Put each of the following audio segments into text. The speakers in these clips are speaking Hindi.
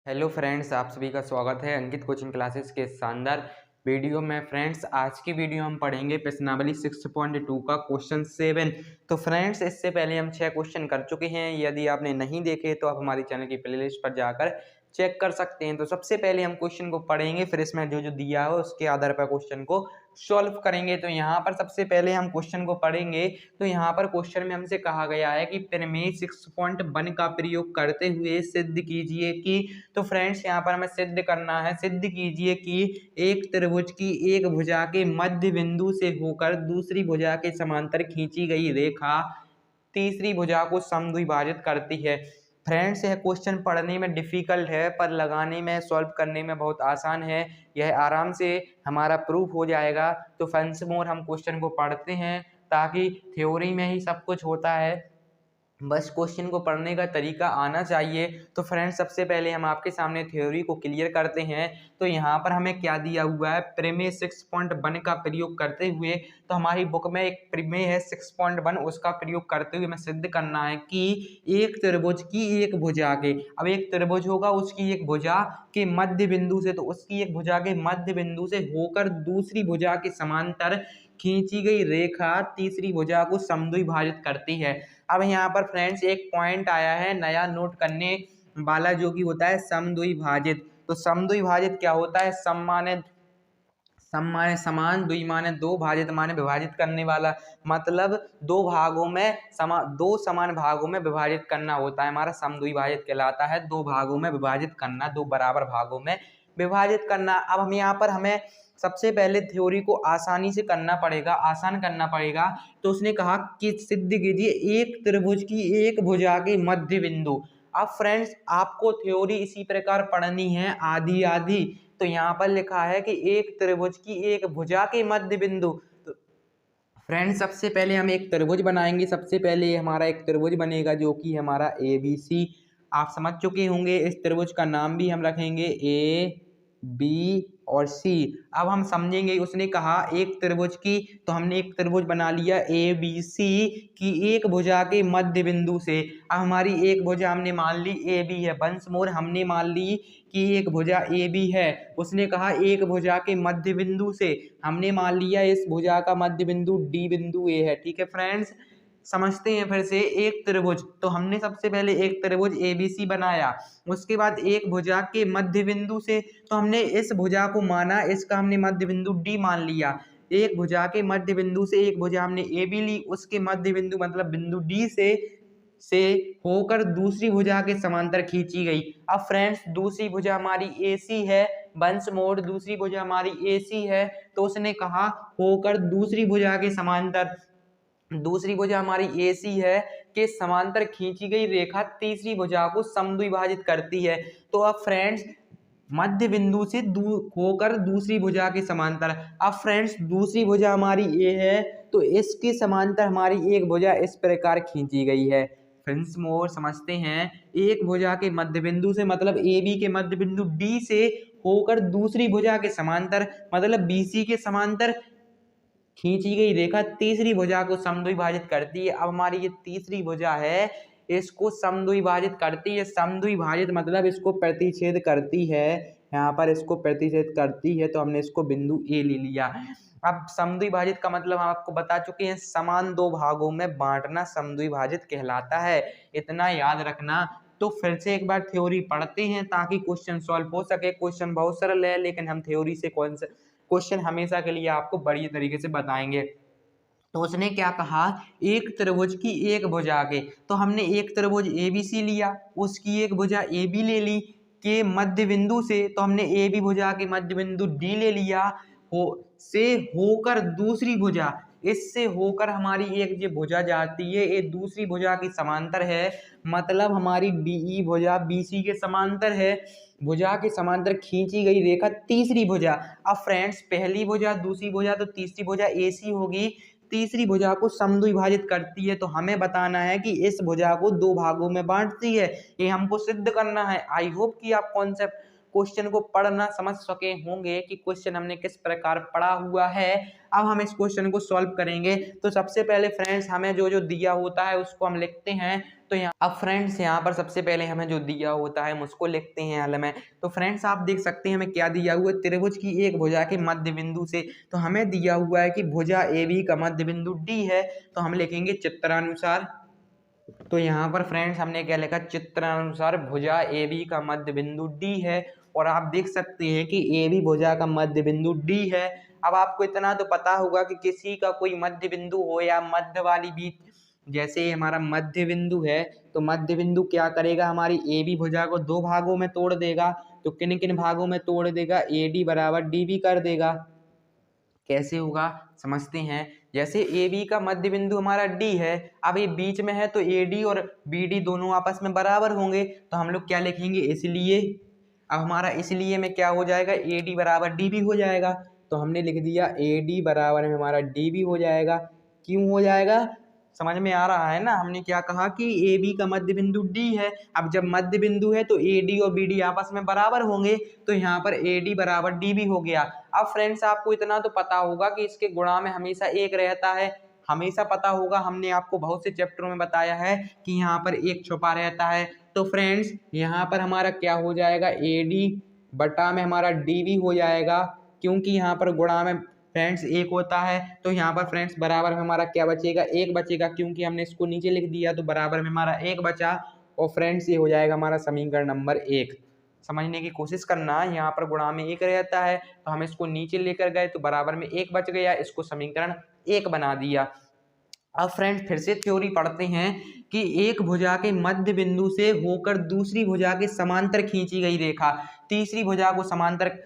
हेलो फ्रेंड्स, आप सभी का स्वागत है अंकित कोचिंग क्लासेस के शानदार वीडियो में। फ्रेंड्स, आज की वीडियो हम पढ़ेंगे प्रश्नावली 6.2 का क्वेश्चन 7। तो फ्रेंड्स, इससे पहले हम 6 क्वेश्चन कर चुके हैं। यदि आपने नहीं देखे तो आप हमारी चैनल की प्लेलिस्ट पर जाकर चेक कर सकते हैं। तो सबसे पहले हम क्वेश्चन को पढ़ेंगे, फिर इसमें जो जो दिया हो उसके आधार पर क्वेश्चन को सॉल्व करेंगे। तो यहाँ पर सबसे पहले हम क्वेश्चन को पढ़ेंगे। तो यहाँ पर क्वेश्चन में हमसे कहा गया है कि प्रमेय 6.1 का प्रयोग करते हुए सिद्ध कीजिए कि। तो फ्रेंड्स, यहाँ पर हमें सिद्ध करना है। सिद्ध कीजिए कि एक त्रिभुज की एक भुजा के मध्य बिंदु से होकर दूसरी भुजा के समांतर खींची गई रेखा तीसरी भुजा को समद्विभाजित करती है। फ्रेंड्स, यह क्वेश्चन पढ़ने में डिफिकल्ट है पर लगाने में, सॉल्व करने में बहुत आसान है। यह आराम से हमारा प्रूफ हो जाएगा। तो वंस मोर हम क्वेश्चन को पढ़ते हैं, ताकि थ्योरी में ही सब कुछ होता है, बस क्वेश्चन को पढ़ने का तरीका आना चाहिए। तो फ्रेंड्स, सबसे पहले हम आपके सामने थ्योरी को क्लियर करते हैं। तो यहाँ पर हमें क्या दिया हुआ है, प्रमेय 6.1 का प्रयोग करते हुए। तो हमारी बुक में एक प्रमेय है 6.1, उसका प्रयोग करते हुए हमें सिद्ध करना है कि एक त्रिभुज की एक भुजा के, अब एक त्रिभुज होगा, उसकी एक भुजा के मध्य बिंदु से, तो उसकी एक भुजा के मध्य बिंदु से होकर दूसरी भुजा के समांतर खींची गई रेखा तीसरी भुजा को समद्विभाजित करती है। अब यहाँ पर फ्रेंड्स एक पॉइंट आया है नया नोट करने वाला, जो कि होता है समद्विभाजित। तो समद्विभाजित क्या होता है? सम माने समान, द्वि माने दो, भाजित माने विभाजित करने वाला। मतलब दो भागों में दो समान भागों में विभाजित करना होता है हमारा समद्विभाजित कहलाता है। दो भागों में विभाजित करना, दो बराबर भागों में विभाजित करना। अब हम यहाँ पर हमें सबसे पहले थ्योरी को आसानी से करना पड़ेगा, आसान करना पड़ेगा। तो उसने कहा कि सिद्ध कीजिए एक त्रिभुज की एक भुजा के मध्य बिंदु। अब फ्रेंड्स, आपको थ्योरी इसी प्रकार पढ़नी है, आधी आधी। तो यहाँ पर लिखा है कि एक त्रिभुज की एक भुजा के मध्य बिंदु। तो फ्रेंड्स, सबसे पहले हम एक त्रिभुज बनाएंगे। सबसे पहले हमारा एक त्रिभुज बनेगा जो कि हमारा ABC। आप समझ चुके होंगे। इस त्रिभुज का नाम भी हम रखेंगे AB और C। अब हम समझेंगे, उसने कहा एक त्रिभुज की, तो हमने एक त्रिभुज बना लिया ABC की एक भुजा के मध्य बिंदु से। अब हमारी एक भुजा हमने मान ली AB है। वंस मोर हमने मान ली कि एक भुजा AB है। उसने कहा एक भुजा के मध्य बिंदु से, हमने मान लिया इस भुजा का मध्य बिंदु D बिंदु A है। ठीक है फ्रेंड्स, समझते हैं फिर से। एक त्रिभुज, तो हमने सबसे पहले एक त्रिभुज ABC बनाया। उसके बाद एक भुजा के मध्य बिंदु से, तो हमने इस भुजा को माना, इसका हमने मध्य बिंदु D मान लिया। एक भुजा के मध्य बिंदु से एक भुजा हमने AB ली, उसके मध्य बिंदु मतलब बिंदु D से होकर दूसरी भुजा के समांतर खींची गई। अब फ्रेंड्स, दूसरी भुजा हमारी AC है। वंस मोर दूसरी भुजा हमारी AC है। तो उसने कहा होकर दूसरी भुजा के समांतर, दूसरी भुजा हमारी AC है के समांतर खींची गई रेखा तीसरी भुजा को समद्विभाजित करती है। तो अब फ्रेंड्स, मध्य बिंदु से होकर दूसरी भुजा के समांतर। अब फ्रेंड्स, दूसरी भुजा हमारी A है, तो इसके समांतर हमारी एक भुजा इस प्रकार खींची गई है। फ्रेंड्स मोर समझते हैं, एक भुजा के मध्य बिंदु से मतलब AB के मध्य बिंदु D से होकर दूसरी भुजा के समांतर मतलब BC के समांतर खींची गई रेखा तीसरी भुजा को समद्विभाजित करती है। अब हमारी ये तीसरी भुजा है, इसको समद्विभाजित करती है। समद्विभाजित मतलब इसको प्रतिच्छेद करती है। यहाँ पर इसको प्रतिच्छेद करती है, तो हमने इसको बिंदु A ले लिया। अब समद्विभाजित का मतलब हम आपको बता चुके हैं, समान दो भागों में बांटना समद्विभाजित कहलाता है। इतना याद रखना। तो फिर से एक बार थ्योरी पढ़ते हैं ताकि क्वेश्चन सॉल्व हो सके। क्वेश्चन बहुत सरल है, लेकिन हम थ्योरी से क्वेश्चन हमेशा के लिए आपको बढ़िया तरीके से बताएंगे। तो उसने क्या कहा, एक त्रिभुज की एक भुजा के, तो हमने एक त्रिभुज ABC लिया, उसकी एक भुजा AB ले ली के मध्य बिंदु से, तो हमने AB भुजा के मध्य बिंदु D ले लिया। हो से होकर दूसरी भुजा, इससे होकर हमारी एक जो भुजा जाती है ये दूसरी भुजा की समांतर है। मतलब हमारी DE भुजा BC के समांतर है। भुजा के समांतर खींची गई रेखा तीसरी भुजा। अब फ्रेंड्स, पहली भुजा, दूसरी भुजा, तो तीसरी भुजा AC होगी। तीसरी भुजा को समद्विभाजित करती है, तो हमें बताना है कि इस भुजा को दो भागों में बांटती है। ये हमको सिद्ध करना है। आई होप कि आप कॉन्सेप्ट क्वेश्चन को पढ़ना समझ सके होंगे कि क्वेश्चन हमने किस प्रकार पढ़ा हुआ है। अब हम इस क्वेश्चन को सॉल्व करेंगे। तो सबसे पहले फ्रेंड्स हमें जो जो दिया होता है उसको हम लिखते हैं। तो यहाँ अब फ्रेंड्स यहाँ पर सबसे पहले हमें जो दिया होता है हम उसको लिखते हैं हल में। तो फ्रेंड्स आप देख सकते हैं हमें क्या दिया हुआ है, त्रिभुज की एक भुजा के मध्य बिंदु से। तो हमें दिया हुआ है कि भुजा ए बी का मध्य बिंदु डी है। तो हम लिखेंगे चित्रानुसार। तो यहाँ पर फ्रेंड्स हमने क्या लिखा, चित्रानुसार भुजा ए बी का मध्य बिंदु डी है। और आप देख सकते हैं कि ए बी भुजा का मध्य बिंदु डी है। अब आपको इतना तो पता होगा कि किसी का कोई मध्य बिंदु हो या मध्य वाली बीच, जैसे हमारा मध्य बिंदु है तो मध्य बिंदु क्या करेगा, हमारी ए बी भुजा को दो भागों में तोड़ देगा। तो किन किन भागों में तोड़ देगा, ए डी बराबर डी बी कर देगा। कैसे होगा समझते हैं। जैसे ए बी का मध्य बिंदु हमारा डी है, अब ये बीच में है तो ए डी और बी डी दोनों आपस में बराबर होंगे। तो हम लोग क्या लिखेंगे, इसलिए। अब हमारा इसलिए में क्या हो जाएगा, ए डी बराबर डी बी हो जाएगा। तो हमने लिख दिया ए डी बराबर में हमारा डी बी हो जाएगा। क्यों हो जाएगा, समझ में आ रहा है ना। हमने क्या कहा कि ए बी का मध्य बिंदु डी है। अब जब मध्य बिंदु है तो ए डी और बी डी आपस में बराबर होंगे। तो यहाँ पर ए डी बराबर डी बी हो गया। अब फ्रेंड्स आपको इतना तो पता होगा कि इसके गुणा में हमेशा एक रहता है, हमेशा पता होगा। हमने आपको बहुत से चैप्टरों में बताया है कि यहाँ पर एक छुपा रहता है। तो फ्रेंड्स यहाँ पर हमारा क्या हो जाएगा, ए डी बटा में हमारा डी बी हो जाएगा। क्योंकि यहाँ पर गुणा में फ्रेंड्स एक होता है। तो यहाँ पर फ्रेंड्स बराबर में हमारा क्या बचेगा, एक बचेगा। क्योंकि हमने इसको नीचे लिख दिया तो बराबर में हमारा एक बचा। और फ्रेंड्स ये हो जाएगा हमारा समीकरण नंबर 1। समझने की कोशिश करना, यहाँ पर गुणा में एक रहता है तो हम इसको नीचे लेकर गए तो बराबर में एक बच गया, इसको समीकरण 1 बना दिया। अब फ्रेंड्स फिर से थ्योरी पढ़ते हैं कि एक भुजा के मध्य बिंदु से होकर दूसरी भुजा के समांतर खींची गई रेखा तीसरी भुजा को समांतर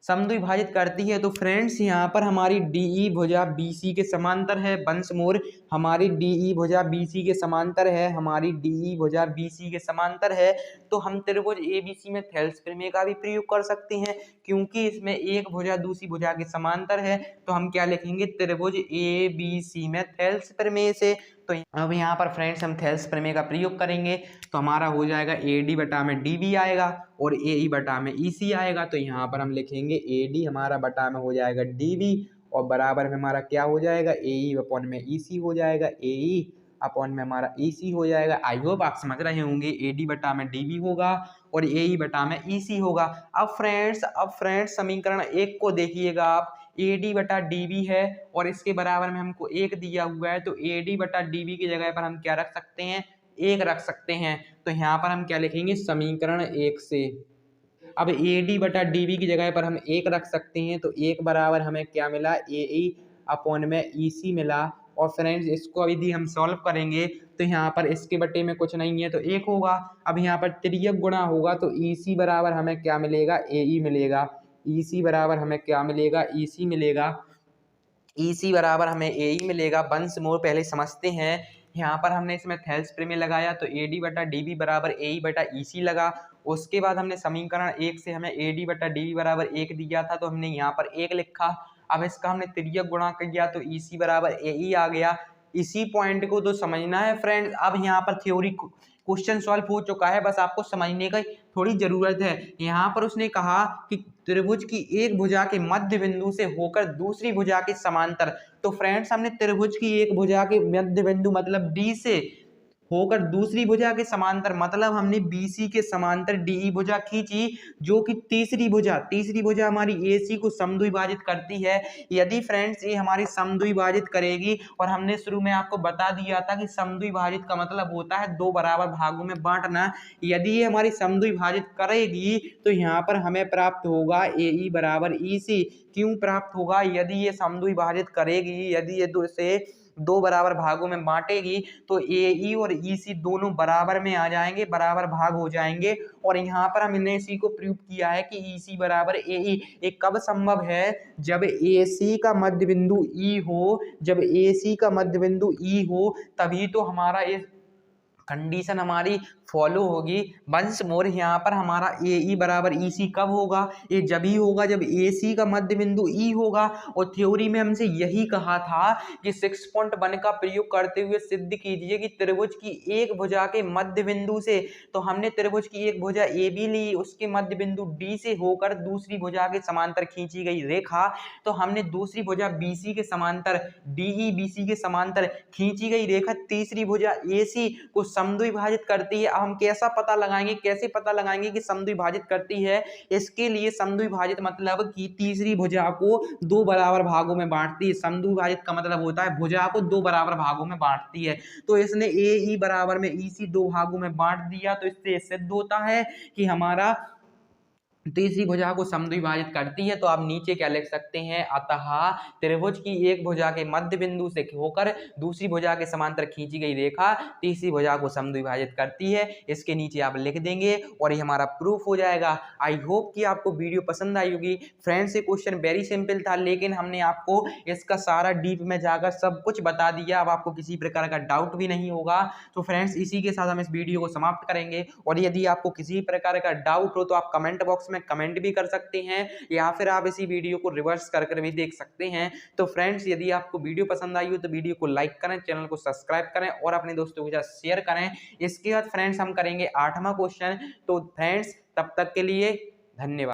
समद्विभाजित करती है। तो फ्रेंड्स यहाँ पर हमारी डीई भुजा बीसी के समांतर है। वंस मोर हमारी डीई भुजा बीसी के समांतर है, हमारी डीई भुजा बीसी के समांतर है। तो हम त्रिभुज एबीसी में थेल्स प्रमेय का भी प्रयोग कर सकते हैं। क्योंकि इसमें एक भुजा दूसरी भुजा के समांतर है तो हम क्या लिखेंगे, त्रिभुज एबीसी में थेल्स प्रमेय से। तो अब यहाँ पर फ्रेंड्स हम थेल्स प्रमेय का प्रयोग करेंगे तो हमारा हो जाएगा ए डी बटा में डी बी आएगा और ए ई बटा में ई सी आएगा। तो यहाँ पर हम लिखेंगे ए डी हमारा बटा में हो जाएगा डी बी और बराबर में हमारा क्या हो जाएगा, ए ई अपॉन में ई सी हो जाएगा, ए ई अपॉन में हमारा ई सी हो जाएगा। आई होप आप समझ रहे होंगे, ए डी बटा में डी बी होगा और ए ई बटा में ई सी होगा। अब फ्रेंड्स समीकरण 1 को देखिएगा आप, ए डी बटा डी बी है और इसके बराबर में हमको 1 दिया हुआ है। तो ए डी बटा डी बी की जगह पर हम क्या रख सकते हैं, 1 रख सकते हैं। तो यहाँ पर हम क्या लिखेंगे, समीकरण 1 से। अब ए डी बटा डी बी की जगह पर हम 1 रख सकते हैं। तो 1 बराबर हमें क्या मिला, ए ई अपॉन में ई सी मिला। और फ्रेंड्स इसको अभी हम सॉल्व करेंगे तो यहाँ पर इसके बटे में कुछ नहीं है तो 1 होगा। अब यहाँ पर तिर्यक गुणा होगा तो ई सी बराबर हमें क्या मिलेगा, ए ई मिलेगा। ई सी बराबर हमें क्या मिलेगा, ई सी मिलेगा। ई सी बराबर हमें ए ई मिलेगा। वंस मोर पहले समझते हैं, यहाँ पर हमने इसमें थेल्स प्रमेय लगाया तो ए डी बटा डी बी बराबर ए ई बटा ई सी लगा। उसके बाद हमने समीकरण 1 से हमें ए डी बटा डी बी बराबर 1 दिया था तो हमने यहाँ पर 1 लिखा। अब इसका हमने तिर्यक गुणा किया तो ई सी बराबर ए ई आ गया। इसी पॉइंट को तो समझना है फ्रेंड्स। अब यहाँ पर थ्योरी क्वेश्चन सॉल्व हो चुका है, बस आपको समझने का थोड़ी जरूरत है। यहाँ पर उसने कहा कि त्रिभुज की एक भुजा के मध्य बिंदु से होकर दूसरी भुजा के समांतर। तो फ्रेंड्स हमने त्रिभुज की एक भुजा के मध्य बिंदु मतलब डी से होकर दूसरी भुजा के समांतर मतलब हमने बीसी के समांतर डीई भुजा खींची, जो कि तीसरी भुजा हमारी एसी को समद्विभाजित करती है। यदि फ्रेंड्स ये हमारी समद्विभाजित करेगी, और हमने शुरू में आपको बता दिया था कि समद्विभाजित का मतलब होता है दो बराबर भागों में बांटना। यदि ये हमारी समद्विभाजित करेगी तो यहाँ पर हमें प्राप्त होगा ए ई बराबर ई सी। क्यों प्राप्त होगा, यदि ये समद्विभाजित करेगी, यदि ये दो बराबर भागों में बांटेगी तो ए ई और ई सी दोनों बराबर में आ जाएंगे, बराबर भाग हो जाएंगे। और यहाँ पर हमने इसी को प्रूव किया है कि ई सी बराबर ए ई। ये कब संभव है, जब ए सी का मध्य बिंदु ई हो, जब ए सी का मध्य बिंदु ई हो तभी तो हमारा ये कंडीशन हमारी फॉलो होगी। वंस मोर यहाँ पर हमारा ए ई बराबर ई सी कब होगा, ये जब ही होगा जब ए सी का मध्य बिंदु ई होगा। और थ्योरी में हमसे यही कहा था कि 6.1 का प्रयोग करते हुए सिद्ध कीजिए कि त्रिभुज की एक भुजा के मध्य बिंदु से, तो हमने त्रिभुज की एक भुजा ए बी ली, उसके मध्य बिंदु डी से होकर दूसरी भुजा के समांतर खींची गई रेखा, तो हमने दूसरी भुजा बी सी के समांतर डी बी सी के समांतर खींची गई रेखा तीसरी भुजा ए सी को समद्विभाजित करती है। अब हम कैसा पता लगाएंगे, कैसे पता लगाएंगे कि समद्विभाजित करती है? इसके लिए समद्विभाजित मतलब कि तीसरी भुजा को दो बराबर भागों में बांटती है। समद्विभाजित का मतलब होता है भुजा को दो बराबर भागों में बांटती है। तो इसने ए ई बराबर में ई सी दो भागों में बांट दिया, तो इससे सिद्ध होता है कि हमारा तीसरी भुजा को समद्विभाजित करती है। तो आप नीचे क्या लिख सकते हैं, अतः त्रिभुज की एक भुजा के मध्य बिंदु से होकर दूसरी भुजा के समांतर खींची गई रेखा तीसरी भुजा को समद्विभाजित करती है। इसके नीचे आप लिख देंगे और ये हमारा प्रूफ हो जाएगा। आई होप कि आपको वीडियो पसंद आई होगी। फ्रेंड्स ये क्वेश्चन वेरी सिंपल था, लेकिन हमने आपको इसका सारा डीप में जाकर सब कुछ बता दिया। अब आपको किसी प्रकार का डाउट भी नहीं होगा। तो फ्रेंड्स इसी के साथ हम इस वीडियो को समाप्त करेंगे। और यदि आपको किसी प्रकार का डाउट हो तो आप कमेंट बॉक्स में कमेंट भी कर सकते हैं, या फिर आप इसी वीडियो को रिवर्स कर भी देख सकते हैं। तो फ्रेंड्स यदि आपको वीडियो पसंद आई हो तो वीडियो को लाइक करें, चैनल को सब्सक्राइब करें और अपने दोस्तों के साथ शेयर करें। इसके बाद फ्रेंड्स हम करेंगे 8वां क्वेश्चन। तो फ्रेंड्स तब तक के लिए धन्यवाद।